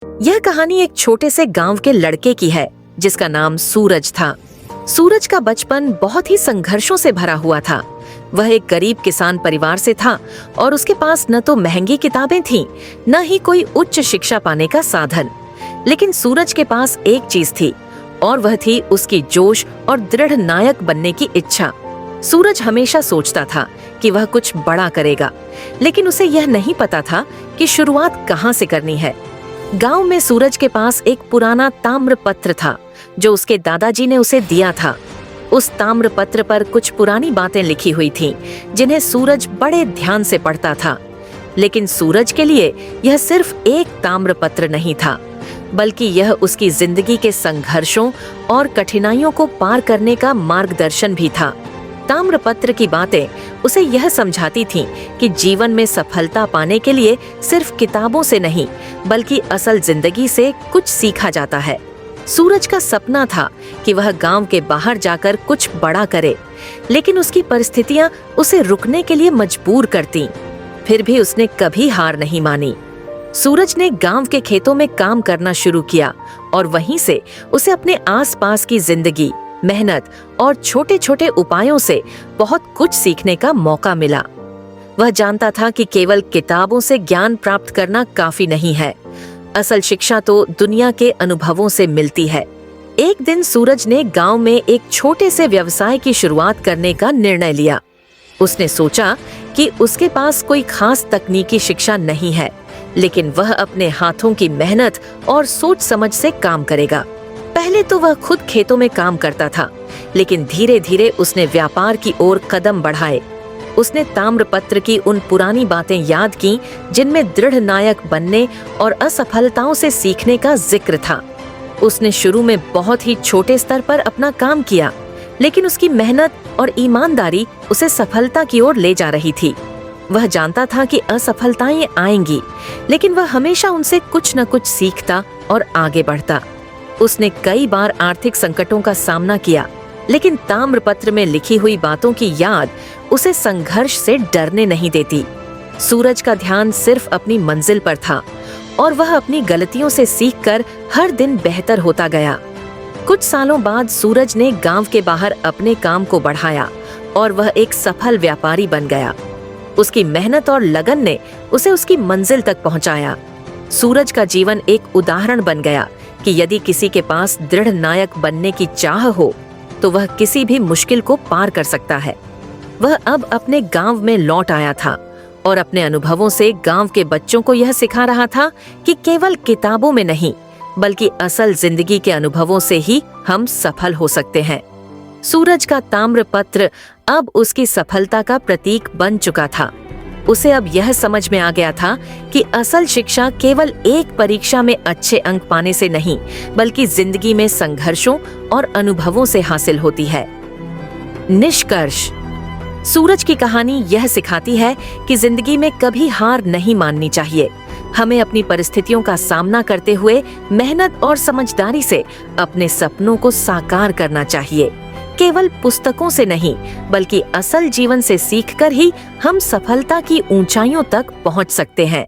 यह कहानी एक छोटे से गांव के लड़के की है जिसका नाम सूरज था। सूरज का बचपन बहुत ही संघर्षों से भरा हुआ था। वह एक गरीब किसान परिवार से था और उसके पास न तो महंगी किताबें थीं, न ही कोई उच्च शिक्षा पाने का साधन। लेकिन सूरज के पास एक चीज थी और वह थी उसकी जोश और दृढ़ नायक बनने की इच्छा। सूरज हमेशा सोचता था कि वह कुछ बड़ा करेगा, लेकिन उसे यह नहीं पता था कि शुरुआत कहाँ से करनी है। गांव में सूरज के पास एक पुराना ताम्र पत्र था जो उसके दादाजी ने उसे दिया था। उस ताम्र पत्र पर कुछ पुरानी बातें लिखी हुई थीं, जिन्हें सूरज बड़े ध्यान से पढ़ता था। लेकिन सूरज के लिए यह सिर्फ एक ताम्र पत्र नहीं था, बल्कि यह उसकी जिंदगी के संघर्षों और कठिनाइयों को पार करने का मार्गदर्शन भी था। ताम्रपत्र की बातें उसे यह समझाती थीं कि जीवन में सफलता पाने के लिए सिर्फ किताबों से नहीं, बल्कि असल जिंदगी से कुछ सीखा जाता है। सूरज का सपना था कि वह गांव के बाहर जाकर कुछ बड़ा करे, लेकिन उसकी परिस्थितियां उसे रुकने के लिए मजबूर करतीं। फिर भी उसने कभी हार नहीं मानी। सूरज ने गांव के खेतों में काम करना शुरू किया और वहीं से उसे अपने आसपास की जिंदगी, मेहनत और छोटे छोटे उपायों से बहुत कुछ सीखने का मौका मिला। वह जानता था कि केवल किताबों से ज्ञान प्राप्त करना काफी नहीं है। असल शिक्षा तो दुनिया के अनुभवों से मिलती है। एक दिन सूरज ने गांव में एक छोटे से व्यवसाय की शुरुआत करने का निर्णय लिया। उसने सोचा कि उसके पास कोई खास तकनीकी शिक्षा नहीं है, लेकिन वह अपने हाथों की मेहनत और सोच समझ से काम करेगा। पहले तो वह खुद खेतों में काम करता था, लेकिन धीरे धीरे उसने व्यापार की ओर कदम बढ़ाए। उसने ताम्रपत्र की उन पुरानी बातें याद की जिनमें दृढ़ नायक बनने और असफलताओं से सीखने का जिक्र था। उसने शुरू में बहुत ही छोटे स्तर पर अपना काम किया, लेकिन उसकी मेहनत और ईमानदारी उसे सफलता की ओर ले जा रही थी। वह जानता था कि असफलताएं आएंगी, लेकिन वह हमेशा उनसे कुछ न कुछ सीखता और आगे बढ़ता। उसने कई बार आर्थिक संकटों का सामना किया, लेकिन ताम्रपत्र में लिखी हुई बातों की याद उसे संघर्ष से डरने नहीं देती। सूरज का ध्यान सिर्फ अपनी मंजिल पर था और वह अपनी गलतियों से सीखकर हर दिन बेहतर होता गया। कुछ सालों बाद सूरज ने गांव के बाहर अपने काम को बढ़ाया और वह एक सफल व्यापारी बन गया। उसकी मेहनत और लगन ने उसे उसकी मंजिल तक पहुंचाया। सूरज का जीवन एक उदाहरण बन गया कि यदि किसी के पास दृढ़ नायक बनने की चाह हो तो वह किसी भी मुश्किल को पार कर सकता है। वह अब अपने गांव में लौट आया था और अपने अनुभवों से गांव के बच्चों को यह सिखा रहा था कि केवल किताबों में नहीं, बल्कि असल जिंदगी के अनुभवों से ही हम सफल हो सकते हैं। सूरज का ताम्रपत्र अब उसकी सफलता का प्रतीक बन चुका था। उसे अब यह समझ में आ गया था कि असल शिक्षा केवल एक परीक्षा में अच्छे अंक पाने से नहीं, बल्कि जिंदगी में संघर्षों और अनुभवों से हासिल होती है। निष्कर्ष: सूरज की कहानी यह सिखाती है कि जिंदगी में कभी हार नहीं माननी चाहिए। हमें अपनी परिस्थितियों का सामना करते हुए मेहनत और समझदारी से अपने सपनों को साकार करना चाहिए। केवल पुस्तकों से नहीं, बल्कि असल जीवन से सीखकर ही हम सफलता की ऊंचाइयों तक पहुंच सकते हैं।